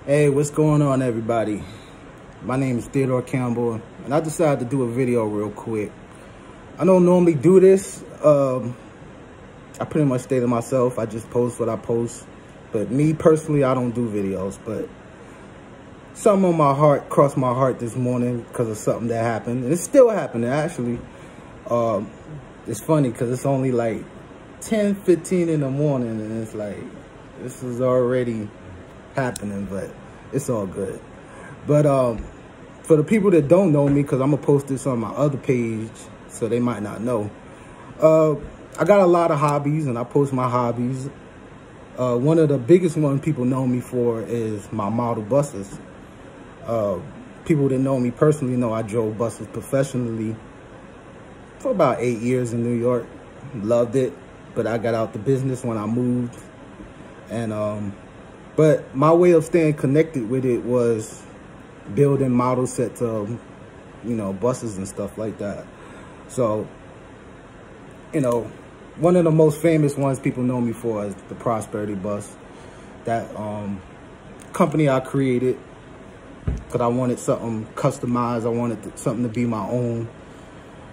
Hey, what's going on, everybody? My name is Theodore Campbell, and I decided to do a video real quick. I don't normally do this. I pretty much stay to myself. I just post what I post. But me personally, I don't do videos. But something on my heart crossed my heart this morning because of something that happened. And it's still happening, actually. It's funny because it's only like 10:15 in the morning, and it's like, this is already happening, but it's all good. But for the people that don't know me, because I'm gonna post this on my other page, so they might not know, I got a lot of hobbies, and I post my hobbies. One of the biggest ones people know me for is my model buses. People that know me personally know I drove buses professionally for about 8 years in New York. Loved it, but I got out the business when I moved. And but my way of staying connected with it was building model sets of, you know, buses and stuff like that. So, you know, one of the most famous ones people know me for is the Prosperity Bus. That company I created because I wanted something customized. I wanted something to be my own.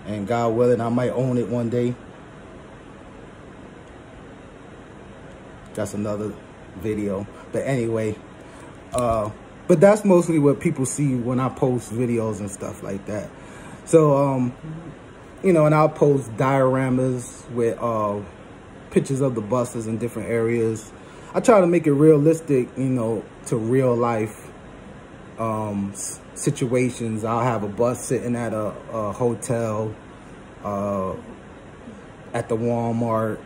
And God willing, I might own it one day. That's another video. But anyway, but that's mostly what people see when I post videos and stuff like that. So, you know, and I'll post dioramas with pictures of the buses in different areas. I try to make it realistic, you know, to real life situations. I'll have a bus sitting at a hotel, at the Walmart,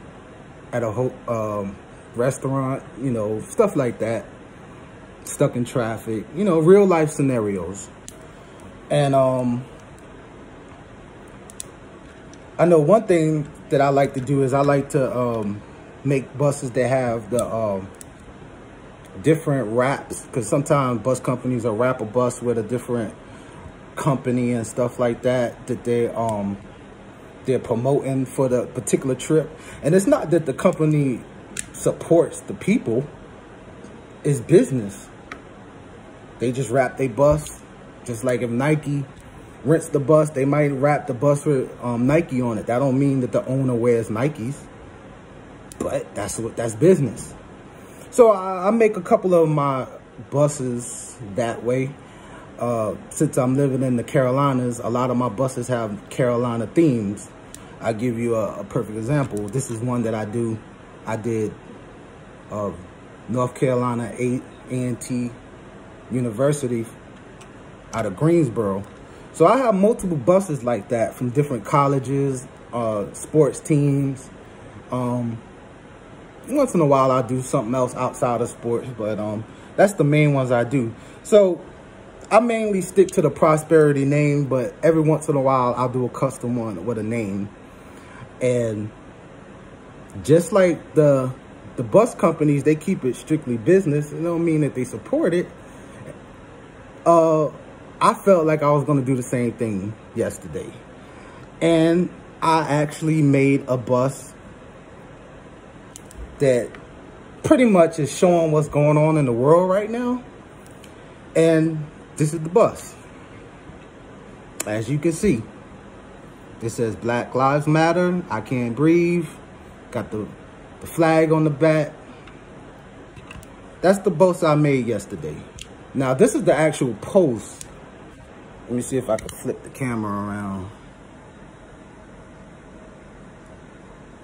at a restaurant, you know, stuff like that. Stuck in traffic, you know, real life scenarios. And I know one thing that I like to do is I like to make buses that have the different wraps, because sometimes bus companies will wrap a bus with a different company and stuff like that they're promoting for the particular trip. And it's not that the company supports the people, it's business. They just wrap their bus. Just like if Nike rents the bus, they might wrap the bus with Nike on it. That don't mean that the owner wears Nikes, but that's business. So I make a couple of my buses that way. Since I'm living in the Carolinas, a lot of my buses have Carolina themes. I'll give you a perfect example. This is one that I did North Carolina A&T University out of Greensboro. So I have multiple buses like that from different colleges, sports teams. Once in a while I do something else outside of sports, but that's the main ones I do. So I mainly stick to the Prosperity name, but every once in a while I'll do a custom one with a name. And just like the bus companies, they keep it strictly business. It don't mean that they support it. I felt like I was going to do the same thing yesterday. And I actually made a bus that pretty much is showing what's going on in the world right now. And this is the bus. As you can see, it says Black Lives Matter, I Can't Breathe. Got the flag on the back. That's the bus I made yesterday. Now, this is the actual post. Let me see if I can flip the camera around.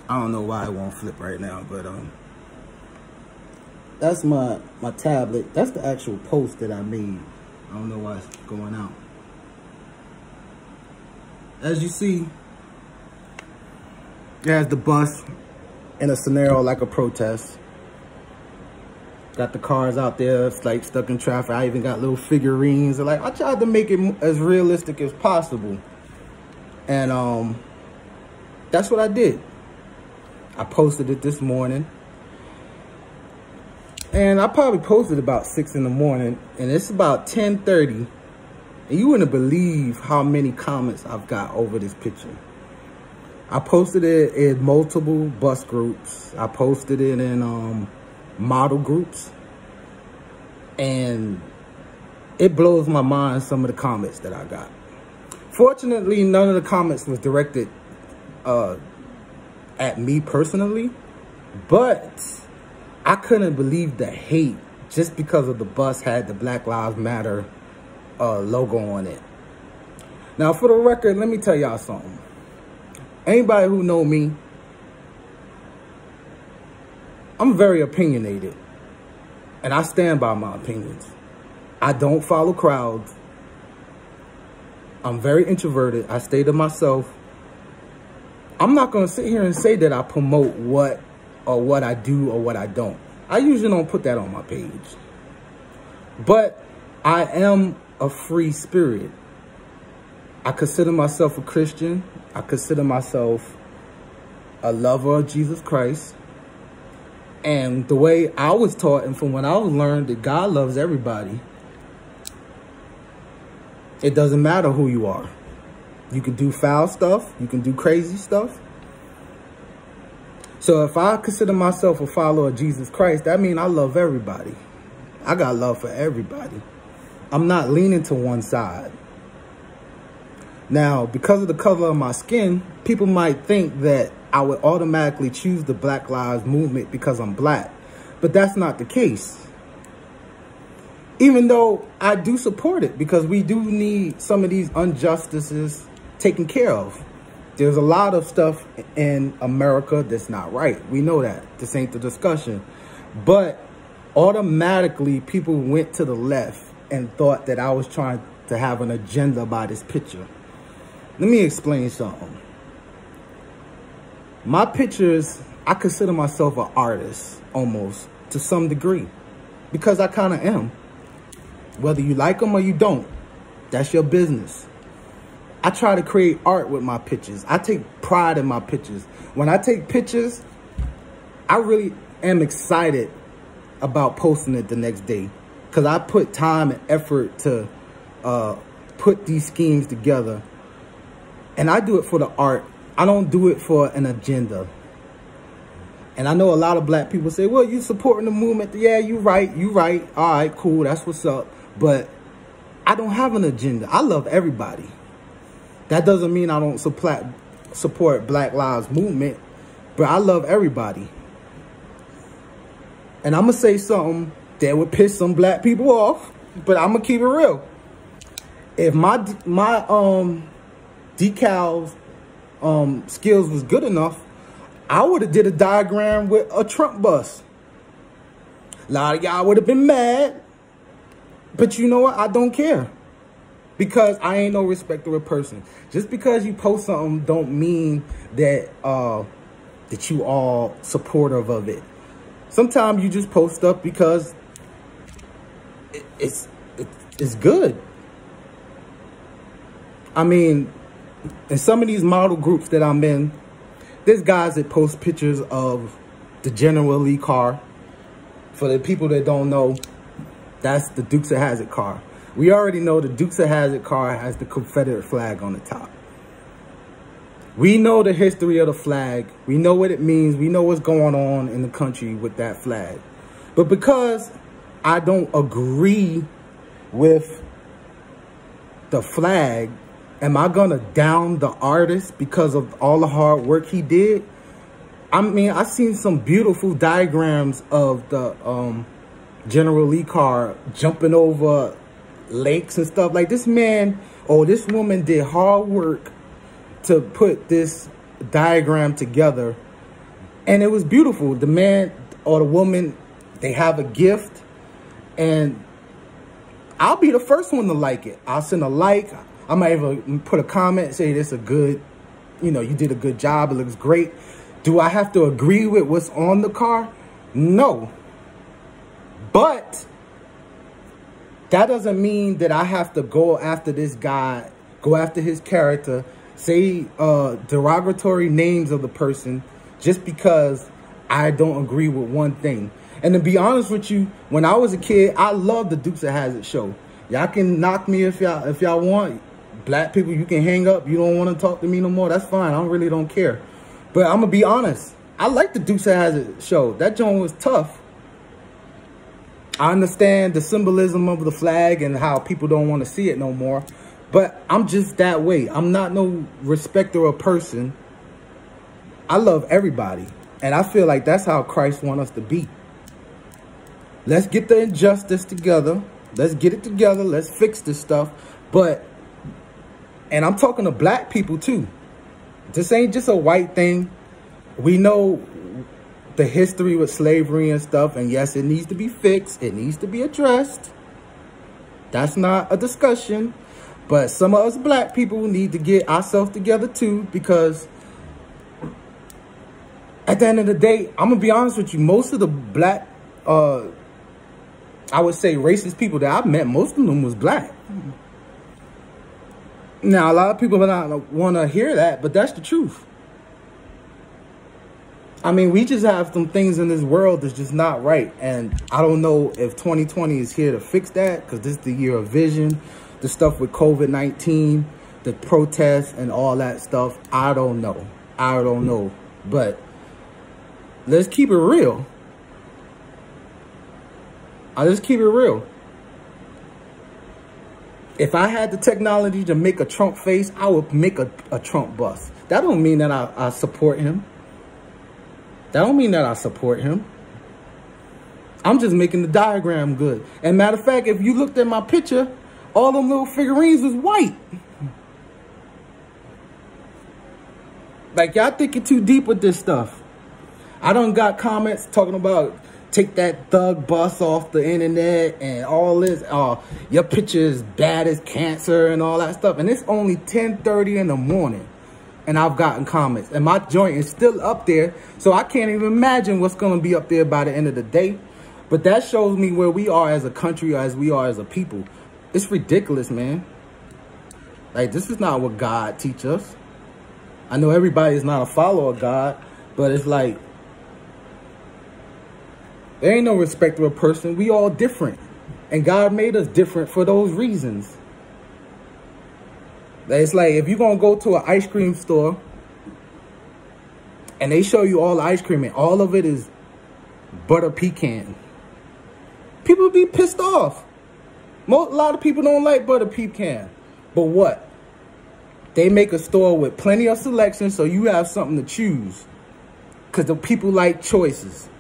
I don't know why it won't flip right now, but that's my tablet. That's the actual post that I made. I don't know why it's going out. As you see, it has the bus in a scenario like a protest. Got the cars out there, it's like stuck in traffic. I even got little figurines. Like, I tried to make it as realistic as possible. And that's what I did. I posted it this morning. And I probably posted about 6 in the morning, and it's about 10:30. And you wouldn't believe how many comments I've got over this picture. I posted it in multiple bus groups. I posted it in model groups. And it blows my mind, some of the comments that I got. Fortunately, none of the comments was directed at me personally, but I couldn't believe the hate just because of the bus had the Black Lives Matter logo on it. Now, for the record, let me tell y'all something. Anybody who know me, I'm very opinionated, and I stand by my opinions. I don't follow crowds. I'm very introverted. I stay to myself. I'm not going to sit here and say that I promote what I do or what I don't. I usually don't put that on my page. But I am a free spirit. I consider myself a Christian. I consider myself a lover of Jesus Christ. And the way I was taught and from when I was learned that God loves everybody, it doesn't matter who you are. You can do foul stuff. You can do crazy stuff. So if I consider myself a follower of Jesus Christ, that means I love everybody. I got love for everybody. I'm not leaning to one side. Now, because of the color of my skin, people might think that I would automatically choose the Black Lives Movement because I'm black. But that's not the case. Even though I do support it, because we do need some of these injustices taken care of. There's a lot of stuff in America that's not right. We know that. This ain't the discussion. But automatically, people went to the left and thought that I was trying to have an agenda by this picture. Let me explain something. My pictures, I consider myself an artist, almost, to some degree. Because I kind of am. Whether you like them or you don't, that's your business. I try to create art with my pictures. I take pride in my pictures. When I take pictures, I really am excited about posting it the next day. Because I put time and effort to put these schemes together. And I do it for the art. I don't do it for an agenda. And I know a lot of black people say, well, you supporting the movement. Yeah, you right. You right. All right, cool. That's what's up. But I don't have an agenda. I love everybody. That doesn't mean I don't support Black Lives Movement. But I love everybody. And I'm going to say something that would piss some black people off. But I'm going to keep it real. If my decals skills was good enough, I would have did a diagram with a Trump bus. A lot of y'all would have been mad. But you know what? I don't care. Because I ain't no respecter of person. Just because you post something don't mean that that you all supportive of it. Sometimes you just post stuff because it's good. I mean, in some of these model groups that I'm in, there's guys that post pictures of the General Lee car. For the people that don't know, that's the Dukes of Hazzard car. We already know the Dukes of Hazzard car has the Confederate flag on the top. We know the history of the flag. We know what it means. We know what's going on in the country with that flag. But because I don't agree with the flag, am I going to down the artist because of all the hard work he did? I mean, I've seen some beautiful diagrams of the General Lee car jumping over lakes and stuff. Like, this man or this woman did hard work to put this diagram together. And it was beautiful. The man or the woman, they have a gift. And I'll be the first one to like it. I'll send a like. I might even put a comment, say this is a good, you know, you did a good job. It looks great. Do I have to agree with what's on the car? No. But that doesn't mean that I have to go after this guy, go after his character, say derogatory names of the person just because I don't agree with one thing. And to be honest with you, when I was a kid, I loved the Dukes of Hazzard show. Y'all can knock me if y'all want. Black people, you can hang up. You don't want to talk to me no more. That's fine. I really don't care. But I'm going to be honest. I like the Dukes of Hazzard show. That joint was tough. I understand the symbolism of the flag and how people don't want to see it no more. But I'm just that way. I'm not no respecter of person. I love everybody. And I feel like that's how Christ wants us to be. Let's get the injustice together. Let's get it together. Let's fix this stuff. But, and I'm talking to black people too. This ain't just a white thing. We know the history with slavery and stuff. And yes, it needs to be fixed. It needs to be addressed. That's not a discussion. But some of us black people need to get ourselves together too, because at the end of the day, I'm going to be honest with you, most of the black, I would say racist people that I've met, most of them was black. Now, a lot of people may not want to hear that, but that's the truth. I mean, we just have some things in this world that's just not right. And I don't know if 2020 is here to fix that, because this is the year of vision. The stuff with COVID-19, the protests and all that stuff, I don't know. I don't know. But let's keep it real. Let's keep it real. If I had the technology to make a Trump face, I would make a Trump bust. That don't mean that I support him. That don't mean that I support him. I'm just making the diagram good. And matter of fact, if you looked at my picture, all them little figurines was white. Like, y'all thinking too deep with this stuff. I done got comments talking about take that thug bus off the internet and all this. Your picture is bad as cancer and all that stuff. And it's only 10:30 in the morning. And I've gotten comments. And my joint is still up there. So I can't even imagine what's going to be up there by the end of the day. But that shows me where we are as a country, or as we are as a people. It's ridiculous, man. Like, this is not what God teaches us. I know everybody is not a follower of God, but it's like, there ain't no respect of a person. We all different. And God made us different for those reasons. It's like, if you're going to go to an ice cream store and they show you all the ice cream and all of it is butter pecan, people be pissed off. A lot of people don't like butter pecan. But what? They make a store with plenty of selection so you have something to choose. Because the people like choices.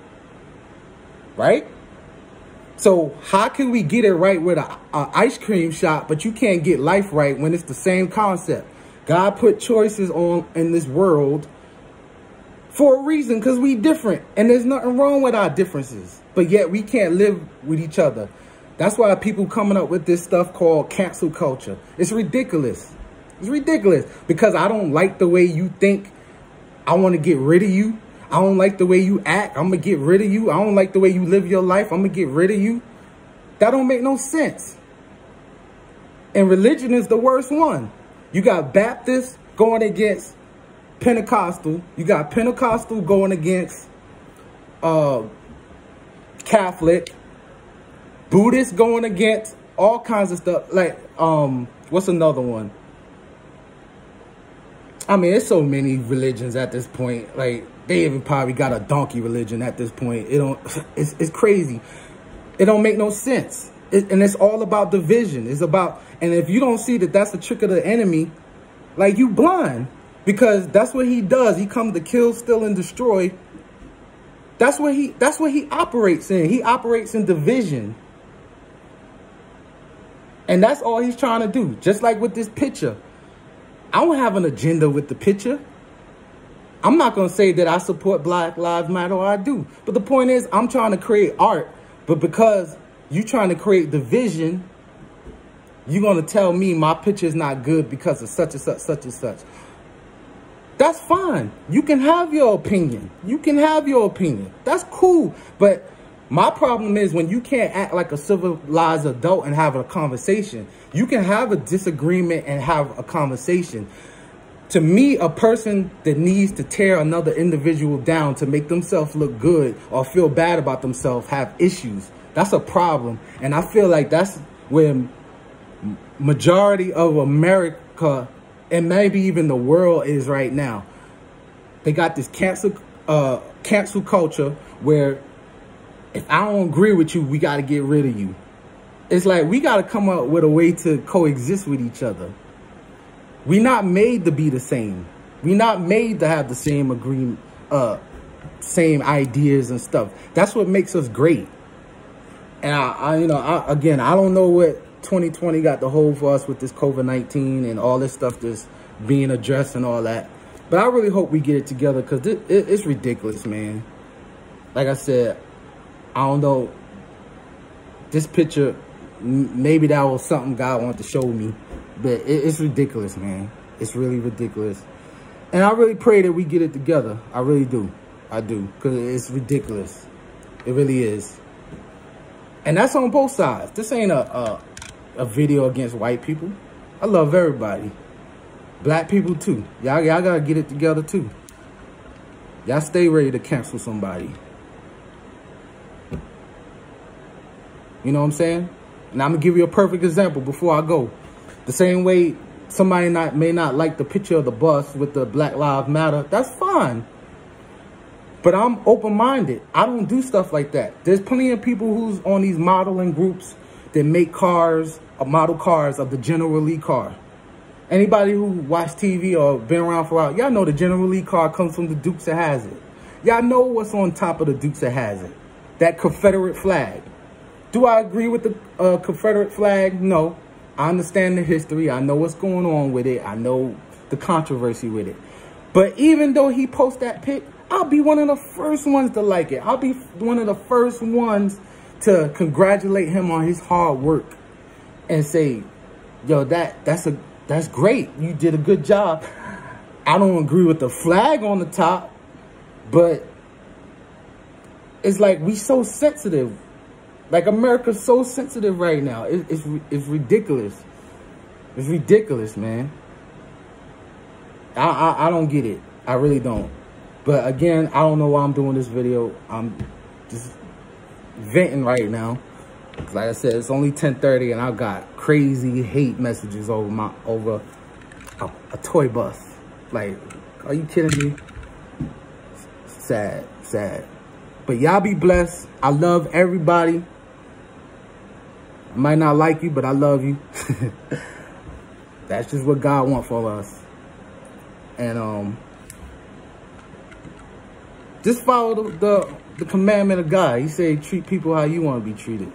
Right? So how can we get it right with a ice cream shop, but you can't get life right when it's the same concept? God put choices on in this world for a reason, because we different. And there's nothing wrong with our differences. But yet we can't live with each other. That's why people coming up with this stuff called cancel culture. It's ridiculous. It's ridiculous. Because I don't like the way you think. I want to get rid of you. I don't like the way you act. I'm going to get rid of you. I don't like the way you live your life. I'm going to get rid of you. That don't make no sense. And religion is the worst one. You got Baptists going against Pentecostal. You got Pentecostal going against Catholic. Buddhists going against all kinds of stuff. Like, what's another one? I mean, there's so many religions at this point. Like, they even probably got a donkey religion at this point. It's crazy. It don't make no sense. And it's all about division. It's about, and if you don't see that that's a trick of the enemy, like, you blind. Because that's what he does. He comes to kill, steal, and destroy. That's what he operates in. He operates in division. And that's all he's trying to do. Just like with this picture. I don't have an agenda with the picture. I'm not going to say that I support Black Lives Matter, or I do. But the point is, I'm trying to create art. But because you're trying to create division, you're going to tell me my picture is not good because of such and such, such and such. That's fine. You can have your opinion. You can have your opinion. That's cool. But my problem is when you can't act like a civilized adult and have a conversation. You can have a disagreement and have a conversation. To me, a person that needs to tear another individual down to make themselves look good or feel bad about themselves have issues. That's a problem. And I feel like that's where majority of America and maybe even the world is right now. They got this cancel culture where if I don't agree with you, we got to get rid of you. It's like we got to come up with a way to coexist with each other. We not made to be the same. We not made to have the same agreement, same ideas and stuff. That's what makes us great. And again, I don't know what 2020 got to hold for us with this COVID-19 and all this stuff that's being addressed and all that. But I really hope we get it together, because it's ridiculous, man. Like I said, I don't know. This picture, maybe that was something God wanted to show me. But it's ridiculous, man. It's really ridiculous. And I really pray that we get it together. I really do. I do. Because it's ridiculous. It really is. And that's on both sides. This ain't a video against white people. I love everybody. Black people too. Y'all gotta get it together too. Y'all stay ready to cancel somebody. You know what I'm saying? And I'm gonna give you a perfect example before I go. The same way somebody may not like the picture of the bus with the Black Lives Matter, that's fine. But I'm open-minded. I don't do stuff like that. There's plenty of people who's on these modeling groups that make cars, model cars of the General Lee car. Anybody who watched TV or been around for a while, y'all know the General Lee car comes from the Dukes of Hazzard. Y'all know what's on top of the Dukes of Hazzard. That Confederate flag. Do I agree with the Confederate flag? No. I understand the history. I know what's going on with it. I know the controversy with it. But even though he posts that pic, I'll be one of the first ones to like it. I'll be one of the first ones to congratulate him on his hard work and say, yo, that's great. You did a good job. I don't agree with the flag on the top, but it's like we so sensitive. Like America's so sensitive right now. It's ridiculous. It's ridiculous, man. I don't get it. I really don't. But again, I don't know why I'm doing this video. I'm just venting right now. Like I said, it's only 10:30 and I've got crazy hate messages over a toy bus. Like, are you kidding me? Sad, sad. But y'all be blessed. I love everybody. I might not like you, but I love you. That's just what God wants for us. And just follow the commandment of God. He said, treat people how you want to be treated.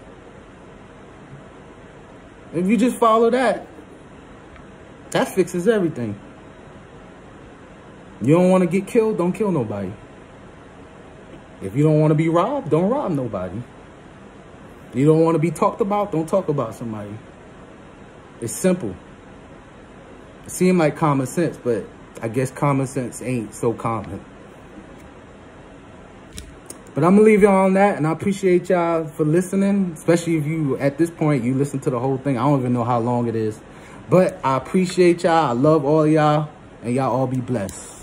If you just follow that, that fixes everything. You don't want to get killed, don't kill nobody. If you don't want to be robbed, don't rob nobody. You don't want to be talked about, don't talk about somebody. It's simple. It seems like common sense, but I guess common sense ain't so common. But I'm going to leave y'all on that, and I appreciate y'all for listening, especially if you, at this point, you listen to the whole thing. I don't even know how long it is. But I appreciate y'all. I love all y'all, and y'all all be blessed.